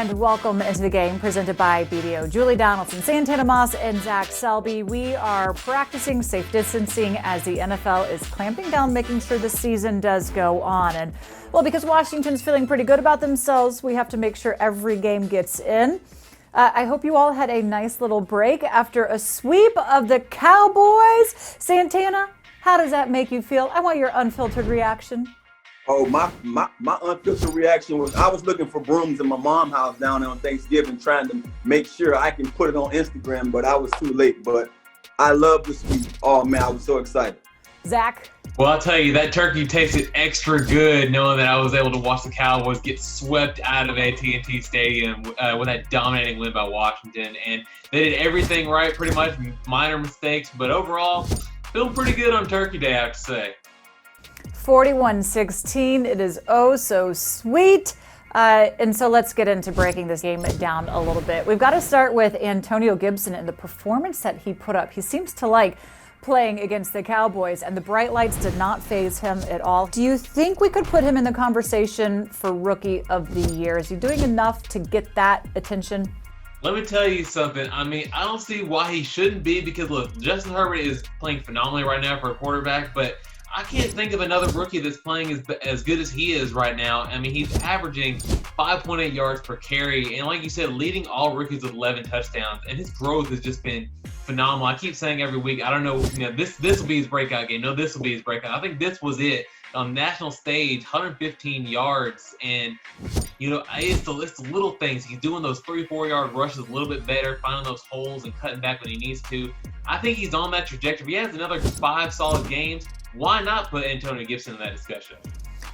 and welcome into the game presented by BDO. Julie Donaldson, Santana Moss, and Zach Selby. We are practicing safe distancing as the NFL is clamping down, making sure the season does go on. And well, because Washington's feeling pretty good about themselves, we have to make sure every game gets in. I hope you all had a nice little break after a sweep of the Cowboys. Santana, how does that make you feel? I want your unfiltered reaction. Oh, my unfiltered reaction was I was looking for brooms in my mom's house down there on Thanksgiving, trying to make sure I can put it on Instagram, but I was too late. But I love the sweep. Oh, man, I was so excited. Zach? Well, I'll tell you, that turkey tasted extra good knowing that I was able to watch the Cowboys get swept out of AT&T Stadium with that dominating win by Washington. And they did everything right, pretty much, minor mistakes. But overall, feeling pretty good on Turkey Day, I have to say. 41-16. It is oh so sweet. And so let's get into breaking this game down a little bit. We've got to start with Antonio Gibson and the performance that he put up. He seems to like playing against the Cowboys, and the bright lights did not faze him at all. Do you think we could put him in the conversation for Rookie of the Year? Is he doing enough to get that attention? Let me tell you something. I mean, I don't see why he shouldn't be because, look, Justin Herbert is playing phenomenally right now for a quarterback, but I can't think of another rookie that's playing as good as he is right now. I mean, he's averaging 5.8 yards per carry, and like you said, leading all rookies with 11 touchdowns, and his growth has just been phenomenal. I keep saying every week, I don't know, this will be his breakout game. No, this will be his breakout. I think this was it. On national stage, 115 yards, and it's the little things. He's doing those 3-4 yard rushes a little bit better, finding those holes and cutting back when he needs to. I think he's on that trajectory. If he has another 5 solid games, why not put Antonio Gibson in that discussion?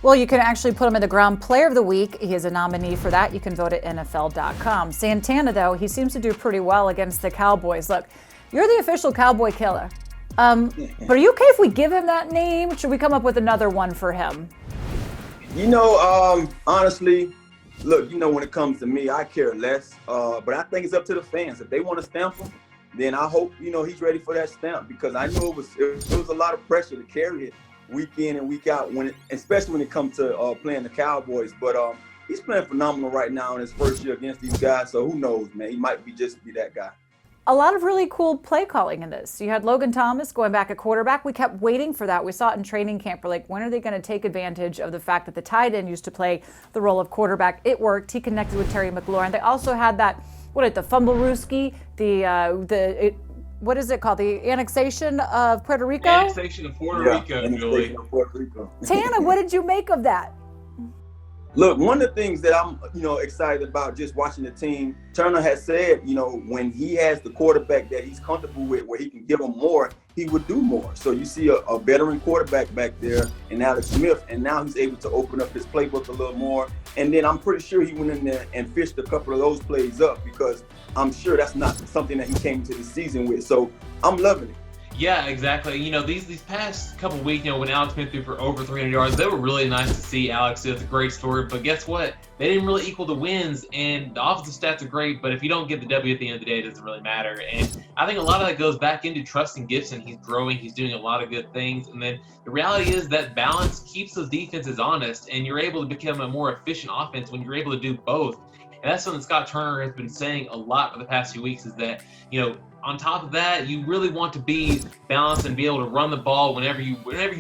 Well, you can actually put him in the Ground Player of the Week. He is a nominee for that. You can vote at NFL.com. Santana, though, he seems to do pretty well against the Cowboys. Look, you're the official Cowboy killer. But are you okay if we give him that name? Should we come up with another one for him? Honestly, look, when it comes to me, I care less. But I think it's up to the fans. If they want to stamp him, then I hope, he's ready for that stamp, because I know it was a lot of pressure to carry it week in and week out, especially when it comes to playing the Cowboys. But he's playing phenomenal right now in his first year against these guys. So who knows, man? He might be that guy. A lot of really cool play calling in this. You had Logan Thomas going back at quarterback. We kept waiting for that. We saw it in training camp. We're like, when are they going to take advantage of the fact that the tight end used to play the role of quarterback? It worked. He connected with Terry McLaurin. They also had that, the fumblerooski, what is it called? The annexation of Puerto Rico? Annexation of Puerto Rico, Julie. Tana, what did you make of that? Look, one of the things that I'm, excited about just watching the team, Turner has said, when he has the quarterback that he's comfortable with, where he can give him more, he would do more. So you see a veteran quarterback back there in Alex Smith, and now he's able to open up his playbook a little more. And then I'm pretty sure he went in there and fished a couple of those plays up, because I'm sure that's not something that he came into the season with. So I'm loving it. Yeah, exactly. These past couple weeks, when Alex Smith threw for over 300 yards, they were really nice to see. Alex, it's a great story, but guess what? They didn't really equal the wins, and the offensive stats are great, but if you don't get the W at the end of the day, it doesn't really matter. And I think a lot of that goes back into trusting Gibson. He's growing. He's doing a lot of good things. And then the reality is that balance keeps those defenses honest, and you're able to become a more efficient offense when you're able to do both. And that's something Scott Turner has been saying a lot for the past few weeks, is that, on top of that, you really want to be balanced and be able to run the ball whenever you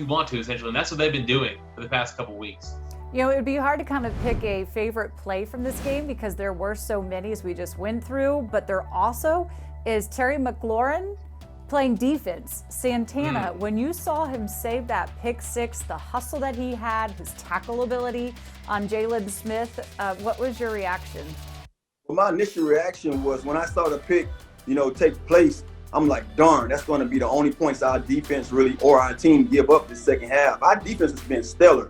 want to, essentially. And that's what they've been doing for the past couple weeks. It would be hard to kind of pick a favorite play from this game because there were so many as we just went through. But there also is Terry McLaurin playing defense. Santana, when you saw him save that pick six, the hustle that he had, his tackle ability on Jalen Smith, what was your reaction? Well, my initial reaction was when I saw the pick, take place, I'm like, darn, that's going to be the only points our defense or our team give up the second half. Our defense has been stellar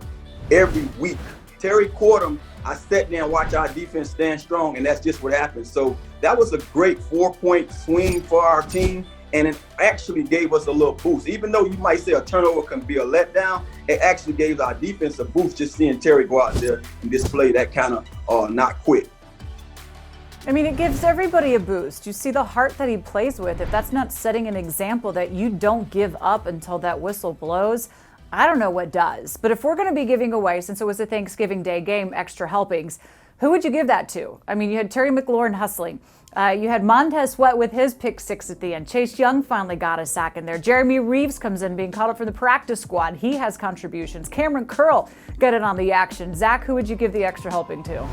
every week. Terry caught him. I sat there and watched our defense stand strong, and that's just what happened. So that was a great 4-point swing for our team, and it actually gave us a little boost. Even though you might say a turnover can be a letdown, it actually gave our defense a boost just seeing Terry go out there and display that kind of not quit. I mean, it gives everybody a boost. You see the heart that he plays with. If that's not setting an example that you don't give up until that whistle blows, I don't know what does. But if we're going to be giving away, since it was a Thanksgiving Day game, extra helpings, Who would you give that to? I mean, you had Terry McLaurin hustling. You had Montez Sweat with his pick six at the end. Chase Young finally got a sack in there. Jeremy Reeves comes in being called up for the practice squad. He has contributions. Cameron Curl got in on the action. Zach, who would you give the extra helping to?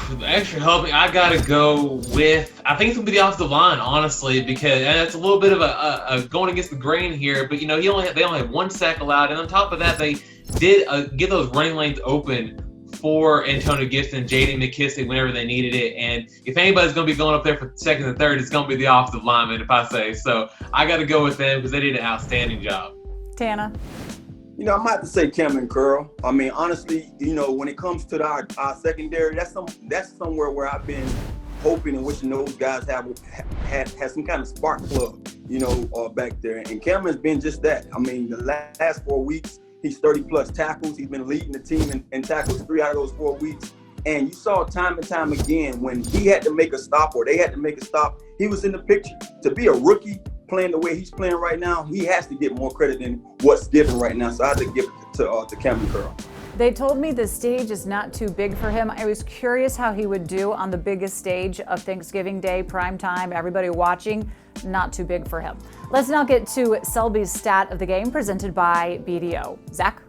The extra helping, I got to go with, I think it's going to be the offensive line, honestly, because it's a little bit of a going against the grain here. But, you know, they only had 1 sack allowed. And on top of that, they did get those running lanes open for Antonio Gibson, J.D. McKissick whenever they needed it. And if anybody's going to be going up there for second and third, it's going to be the offensive lineman, if I say. So I got to go with them because they did an outstanding job. Tana? You know, I might have to say Cameron Curl. I mean, honestly, you know, when it comes to our secondary, that's somewhere where I've been hoping and wishing those guys had some kind of spark plug, you know, back there. And Cameron's been just that. I mean, the last 4 weeks, he's 30-plus tackles. He's been leading the team in tackles 3 out of those 4 weeks. And you saw time and time again when he had to make a stop or they had to make a stop, he was in the picture. To be a rookie playing the way he's playing right now, he has to get more credit than what's given right now. So I had to give it to Cameron Curl. They told me the stage is not too big for him. I was curious how he would do on the biggest stage of Thanksgiving Day, prime time, everybody watching. Not too big for him. Let's now get to Selby's stat of the game presented by BDO. Zach?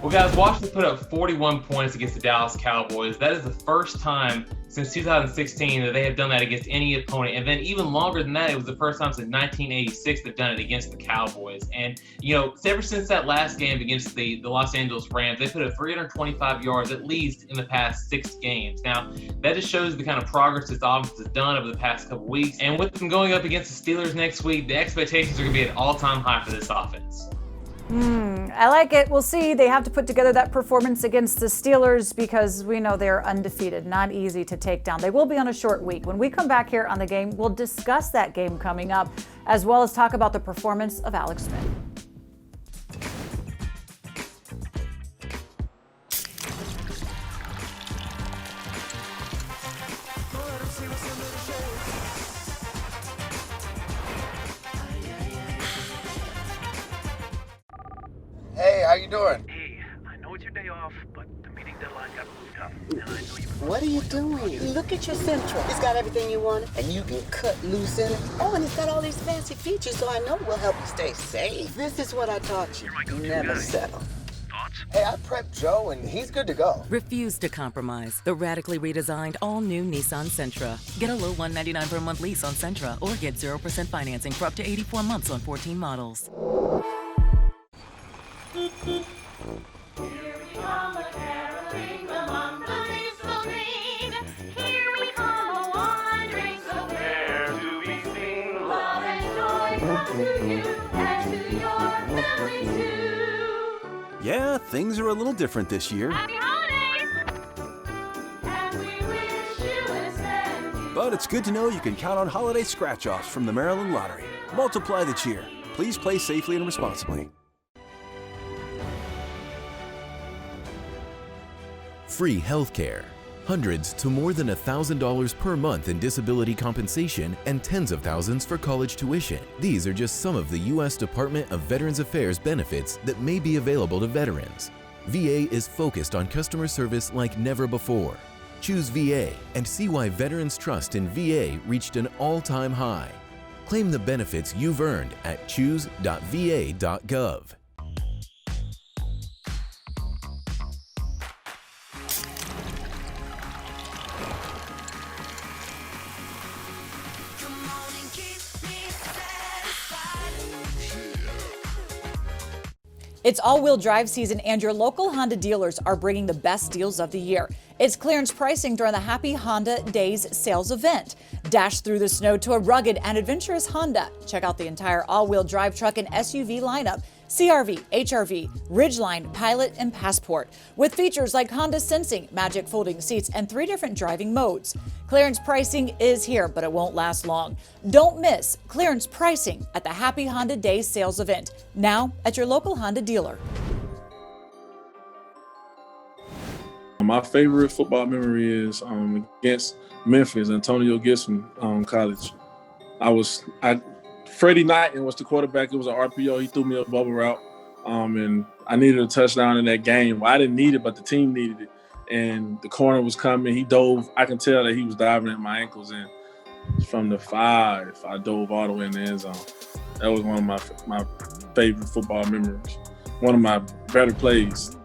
Well, guys, Washington put up 41 points against the Dallas Cowboys. That is the first time since 2016 that they have done that against any opponent. And then even longer than that, it was the first time since 1986 they've done it against the Cowboys. And, you know, ever since that last game against the Los Angeles Rams, they put up 325 yards at least in the past 6 games. Now, that just shows the kind of progress this offense has done over the past couple weeks. And with them going up against the Steelers next week, the expectations are going to be at all-time high for this offense. I like it. We'll see. They have to put together that performance against the Steelers because we know they're undefeated. Not easy to take down. They will be on a short week. When we come back here on The Game, we'll discuss that game coming up, as well as talk about the performance of Alex Smith. Hey, how you doing? Hey, I know it's your day off, but the meeting deadline got moved up. And I know you. What are you doing? Look at your Sentra. It's got everything you want, and you can cut loose in it. Oh, and it's got all these fancy features, so I know it will help you stay safe. This is what I taught you. Never settle. Thoughts? Hey, I prepped Joe, and he's good to go. Refuse to compromise. The radically redesigned all-new Nissan Sentra. Get a low $199 per month lease on Sentra, or get 0% financing for up to 84 months on 14 models. Here we come a-caroling among the leaves so green. Here we come a-wandering so fair to be seen. Love and joy come to you and to your family too. Yeah, things are a little different this year. Happy holidays! And we wish you a send. But it's good to know you can count on holiday scratch-offs from the Maryland Lottery. Multiply the cheer. Please play safely and responsibly. Free healthcare, hundreds to more than $1,000 per month in disability compensation, and tens of thousands for college tuition. These are just some of the U.S. Department of Veterans Affairs benefits that may be available to veterans. VA is focused on customer service like never before. Choose VA and see why veterans' trust in VA reached an all-time high. Claim the benefits you've earned at choose.va.gov. It's all-wheel drive season, and your local Honda dealers are bringing the best deals of the year. It's clearance pricing during the Happy Honda Days sales event. Dash through the snow to a rugged and adventurous Honda. Check out the entire all-wheel drive truck and SUV lineup. CRV, HRV, Ridgeline, Pilot, and Passport, with features like Honda Sensing, Magic Folding Seats, and 3 different driving modes. Clearance pricing is here, but it won't last long. Don't miss clearance pricing at the Happy Honda Days sales event, now at your local Honda dealer. My favorite football memory is against Memphis, Antonio Gibson College. Freddie Knighton was the quarterback. It was an RPO. He threw me a bubble route, and I needed a touchdown in that game. Well, I didn't need it, but the team needed it. and the corner was coming. He dove. I can tell that he was diving at my ankles, and from the 5, I dove all the way in the end zone. That was one of my favorite football memories. One of my better plays.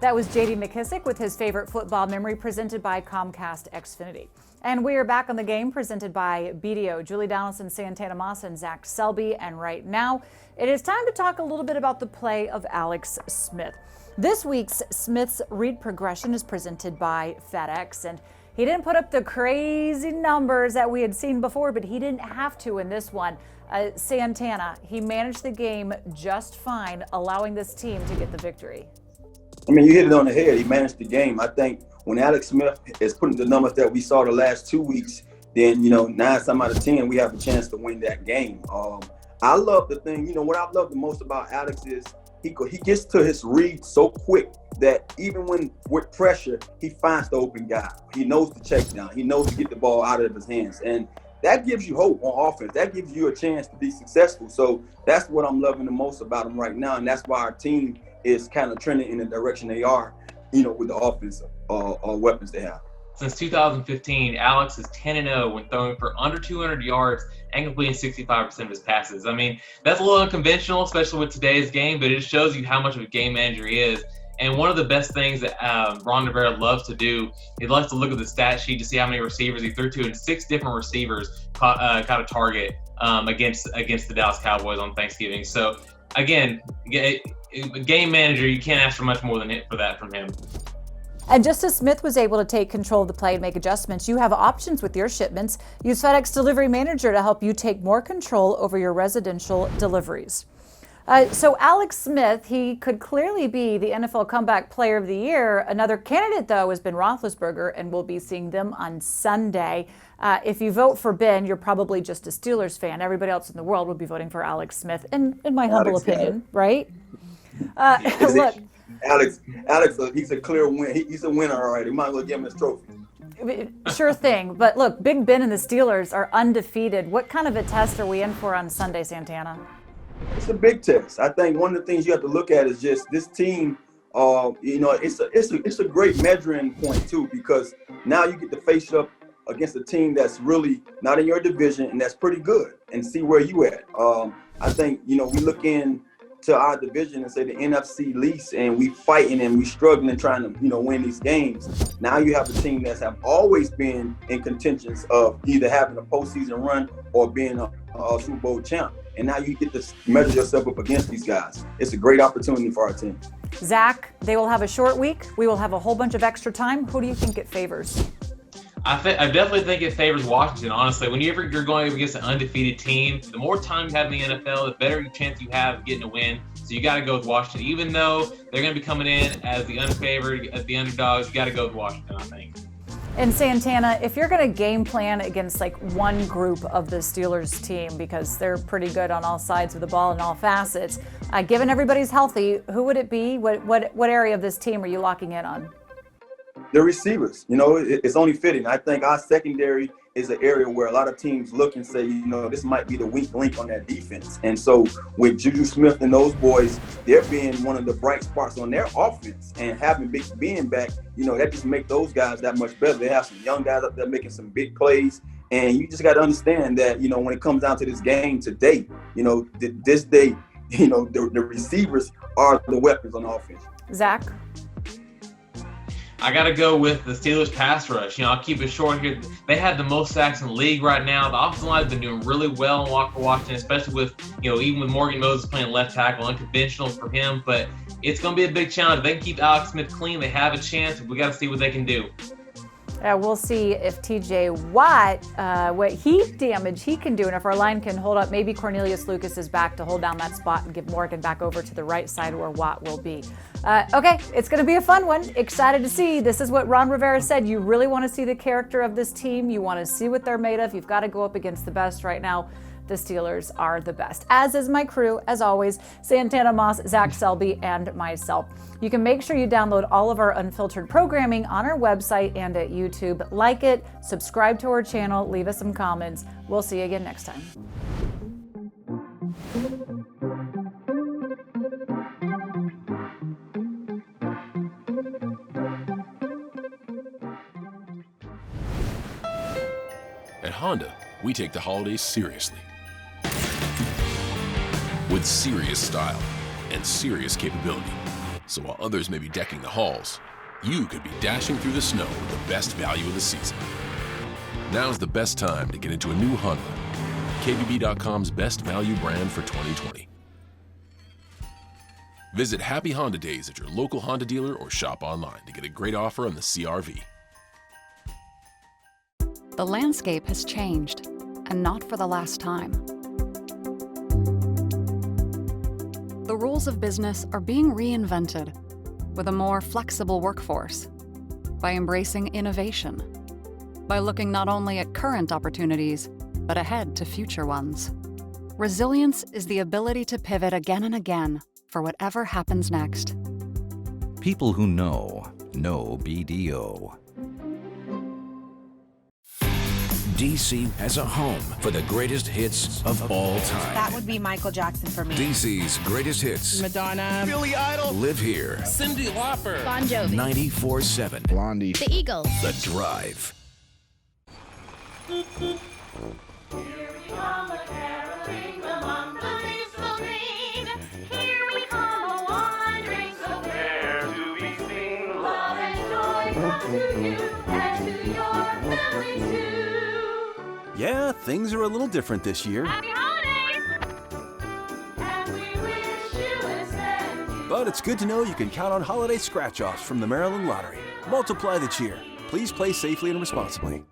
That was J.D. McKissick with his favorite football memory, presented by Comcast Xfinity. And we are back on the game, presented by BDO, Julie Donaldson, Santana Moss, and Zach Selby. And right now, it is time to talk a little bit about the play of Alex Smith. This week's Smith's read progression is presented by FedEx, and he didn't put up the crazy numbers that we had seen before, but he didn't have to in this one. Santana, he managed the game just fine, allowing this team to get the victory. I mean, you hit it on the head. He managed the game. I think when Alex Smith is putting the numbers that we saw the last 2 weeks, then, 9 times out of 10, we have a chance to win that game. I love the thing, what I love the most about Alex is he gets to his read so quick that even when with pressure, he finds the open guy. He knows to check down. He knows to get the ball out of his hands. And that gives you hope on offense. That gives you a chance to be successful. So that's what I'm loving the most about him right now. And that's why our team is kind of trending in the direction they are, with the offense weapons they have. Since 2015, Alex is 10-0 when throwing for under 200 yards and completing 65% of his passes. I mean, that's a little unconventional, especially with today's game, but it just shows you how much of a game manager he is. And one of the best things that Ron Rivera loves to do, he loves to look at the stat sheet to see how many receivers he threw to, and 6 different receivers caught a target against the Dallas Cowboys on Thanksgiving. So, again, game manager, you can't ask for much more than it for that from him. And just as Smith was able to take control of the play and make adjustments, you have options with your shipments. Use FedEx Delivery Manager to help you take more control over your residential deliveries. So Alex Smith, he could clearly be the NFL Comeback Player of the Year. Another candidate, though, has been Roethlisberger, and we'll be seeing them on Sunday. If you vote for Ben, you're probably just a Steelers fan. Everybody else in the world would be voting for Alex Smith, in my humble opinion, right? Look. Alex, he's a clear win. He's a winner, all right. We might as well give him his trophy. Sure thing. But look, Big Ben and the Steelers are undefeated. What kind of a test are we in for on Sunday, Santana? It's a big test. I think one of the things you have to look at is just this team. It's a great measuring point too, because now you get to face up against a team that's really not in your division and that's pretty good, and see where you at. I think we look in to our division and say the NFC least, and we fighting and we struggling trying to win these games. Now you have a team that have always been in contentions of either having a postseason run or being a Super Bowl champ, and now you get to measure yourself up against these guys. It's a great opportunity for our team. Zach, they will have a short week. We will have a whole bunch of extra time. Who do you think it favors? I definitely think it favors Washington, honestly. Whenever you're going against an undefeated team, the more time you have in the NFL, the better chance you have of getting a win. So you got to go with Washington. Even though they're going to be coming in as the unfavored, as the underdogs, you got to go with Washington, I think. And Santana, if you're going to game plan against like one group of the Steelers team, because they're pretty good on all sides of the ball and all facets, given everybody's healthy, who would it be? What area of this team are you locking in on? The receivers, it's only fitting. I think our secondary is an area where a lot of teams look and say, this might be the weak link on that defense. And so with Juju Smith and those boys, they're being one of the bright spots on their offense, and having Big Ben back, that just make those guys that much better. They have some young guys up there making some big plays. And you just got to understand that, when it comes down to this game today, this day, the receivers are the weapons on offense. Zach? I got to go with the Steelers pass rush. I'll keep it short here. They have the most sacks in the league right now. The offensive line has been doing really well in Washington, especially with, even with Morgan Moses playing left tackle, unconventional for him. But it's going to be a big challenge. If they can keep Alex Smith clean, they have a chance. We got to see what they can do. We'll see if TJ Watt, what heat damage he can do, and if our line can hold up. Maybe Cornelius Lucas is back to hold down that spot and give Morgan back over to the right side where Watt will be. Okay, it's going to be a fun one. Excited to see. This is what Ron Rivera said. You really want to see the character of this team. You want to see what they're made of. You've got to go up against the best right now. The Steelers are the best, as is my crew, as always, Santana Moss, Zach Selby, and myself. You can make sure you download all of our unfiltered programming on our website and at YouTube. Like it, subscribe to our channel, leave us some comments. We'll see you again next time. Honda, we take the holidays seriously. With serious style and serious capability. So while others may be decking the halls, you could be dashing through the snow with the best value of the season. Now's the best time to get into a new Honda. KBB.com's best value brand for 2020. Visit Happy Honda Days at your local Honda dealer or shop online to get a great offer on the CR-V. The landscape has changed, and not for the last time. The rules of business are being reinvented with a more flexible workforce, by embracing innovation, by looking not only at current opportunities, but ahead to future ones. Resilience is the ability to pivot again and again for whatever happens next. People who know BDO. DC has a home for the greatest hits of all time. That would be Michael Jackson for me. DC's greatest hits. Madonna. Billy Idol. Live here. Cyndi Lauper. Bon Jovi. 94.7. Blondie. The Eagles. The Drive. Here we come a-caroling among the leaves so green. Here we come a-wandering so fair to be seen. Love and joy come to you and to your family too. Yeah, things are a little different this year. Happy holidays! And we wish you a send. But it's good to know you can count on holiday scratch-offs from the Maryland Lottery. Multiply the cheer. Please play safely and responsibly.